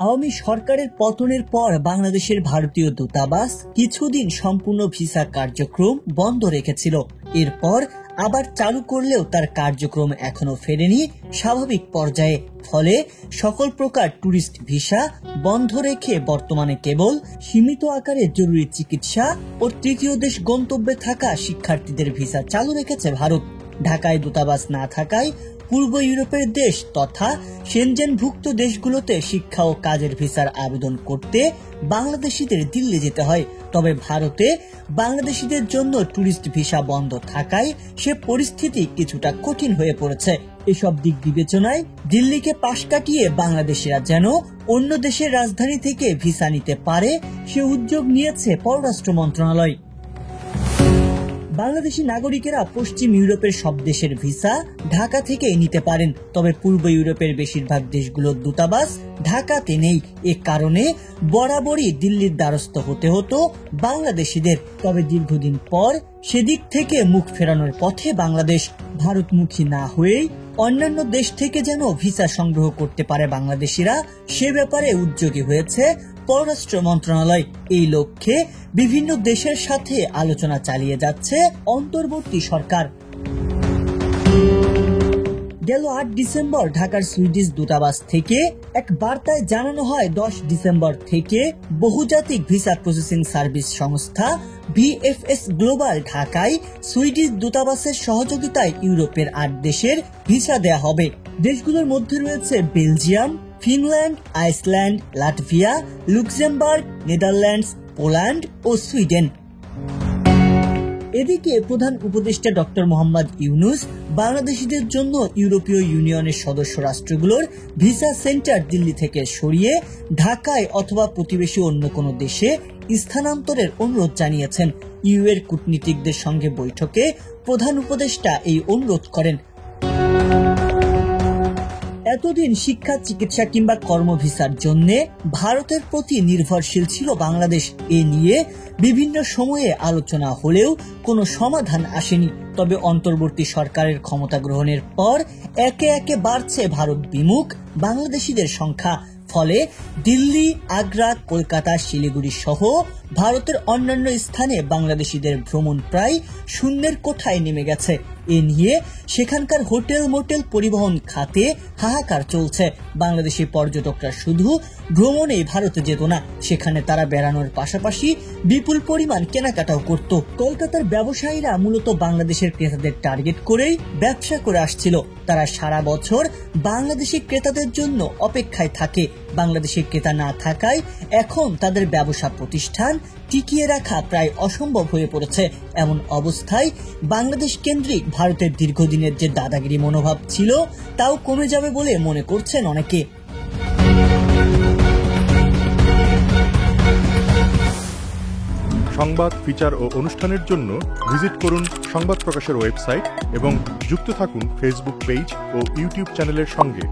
আওয়ামী সরকারের পতনের পর বাংলাদেশের ভারতীয় দূতাবাস কিছুদিন সম্পূর্ণ ভিসা কার্যক্রম বন্ধ রেখেছিল। এরপর আবার চালু করলেও তার কার্যক্রম এখনো ফেরেনি স্বাভাবিক পর্যায়ে। ফলে সকল প্রকার ট্যুরিস্ট ভিসা বন্ধ রেখে বর্তমানে কেবল সীমিত আকারে জরুরি চিকিৎসা ও তৃতীয় দেশ গন্তব্যে থাকা শিক্ষার্থীদের ভিসা চালু রেখেছে ভারত। ঢাকায় দূতাবাস না থাকায় পূর্ব ইউরোপের দেশ তথা সেনজেনভুক্ত দেশগুলোতে শিক্ষা ও কাজের ভিসার আবেদন করতে বাংলাদেশিদের দিল্লি যেতে হয়। তবে ভারতে বাংলাদেশিদের জন্য ট্যুরিস্ট ভিসা বন্ধ থাকায় সে পরিস্থিতি কিছুটা কঠিন হয়ে পড়েছে। এসব দিক বিবেচনায় দিল্লিকে পাশ কাটিয়ে বাংলাদেশিরা যেন অন্য দেশের রাজধানী থেকে ভিসা নিতে পারে সে উদ্যোগ নিয়েছে পররাষ্ট্র মন্ত্রণালয়। বাংলাদেশি নাগরিকেরা পশ্চিম ইউরোপের সব দেশের ভিসা ঢাকা থেকে নিতে পারেন, তবে পূর্ব ইউরোপের বেশিরভাগ দেশগুলোর দূতাবাস ঢাকাতে নেই। এ কারণে বরাবরই দিল্লির দ্বারস্থ হতে হতো বাংলাদেশিদের। তবে দীর্ঘদিন পর সেদিক থেকে মুখ ফেরানোর পথে বাংলাদেশ। ভারতমুখী না হয়েই অন্যান্য দেশ থেকে যেন ভিসা সংগ্রহ করতে পারে বাংলাদেশিরা, সে ব্যাপারে উদ্যোগী হয়েছে পররাষ্ট্র মন্ত্রণালয়। এই লক্ষ্যে বিভিন্ন দেশের সাথে আলোচনা চালিয়ে যাচ্ছে অন্তর্বর্তী সরকার। গেল 8 ডিসেম্বর ঢাকার সুইডিশ দূতাবাস থেকে এক বার্তায় জানানো হয় 10 ডিসেম্বর থেকে বহুজাতিক ভিসা প্রসেসিং সার্ভিস সংস্থা VFS গ্লোবাল ঢাকায় সুইডিশ দূতাবাসের সহযোগিতায় ইউরোপের 8 দেশের ভিসা দেয়া হবে। দেশগুলোর মধ্যে রয়েছে Belgium, Finland, Iceland, Latvia, Luxembourg, Netherlands, Poland ও সুইডেন। এদিকে প্রধান উপদেষ্টা ডক্টর মোহাম্মদ ইউনূস বাংলাদেশিদের জন্য ইউরোপীয় ইউনিয়নের সদস্য রাষ্ট্রগুলোর ভিসা সেন্টার দিল্লি থেকে সরিয়ে ঢাকায় অথবা প্রতিবেশী অন্য কোনো দেশে স্থানান্তরের অনুরোধ জানিয়েছেন। ইউ এর কূটনীতিকদের সঙ্গে বৈঠকে প্রধান উপদেষ্টা এই অনুরোধ করেন। এতদিন শিক্ষা, চিকিৎসা কিংবা কর্ম ভিসার জন্য ভারতের প্রতি নির্ভরশীল ছিল বাংলাদেশ। এ নিয়ে বিভিন্ন সময়ে আলোচনা হলেও কোনো সমাধান আসেনি। তবে অন্তর্বর্তী সরকারের ক্ষমতা গ্রহণের পর একে একে বাড়ছে ভারত বিমুখ বাংলাদেশিদের সংখ্যা। ফলে দিল্লি, আগ্রা, কলকাতা, শিলিগুড়ি সহ ভারতের অন্যান্য স্থানে বাংলাদেশিদের ভ্রমণ প্রায় শূন্যের কোঠায় নেমে গেছে। এ নিয়ে সেখানকার হোটেল, মোটেল, পরিবহন খাতে হাহাকার চলছে। বাংলাদেশি পর্যটকরা শুধু ভ্রমণেই ভারতে যেত না, সেখানে তারা বেড়ানোর পাশাপাশি বিপুল পরিমাণ কেনাকাটাও করত। কলকাতার ব্যবসায়ীরা মূলত বাংলাদেশের ক্রেতাদের টার্গেট করেই ব্যবসা করে আসছিল। তারা সারা বছর বাংলাদেশি ক্রেতাদের জন্য অপেক্ষায় থাকে। বাংলাদেশি ক্রেতা না থাকায় এখন তাদের ব্যবসা প্রতিষ্ঠান টিকিয়ে রাখা প্রায় অসম্ভব হয়ে পড়েছে। এমন অবস্থায় বাংলাদেশ কেন্দ্রিক ভারতের দীর্ঘদিনের যে দাদাগিরি মনোভাব ছিল তাও কমে যাবে বলে মনে করছেন অনেকে। সংবাদ, ফিচার ও অনুষ্ঠানের জন্য ভিজিট করুন সংবাদ প্রকাশের ওয়েবসাইট এবং যুক্ত থাকুন ফেসবুক পেজ ও ইউটিউব চ্যানেলের সঙ্গে।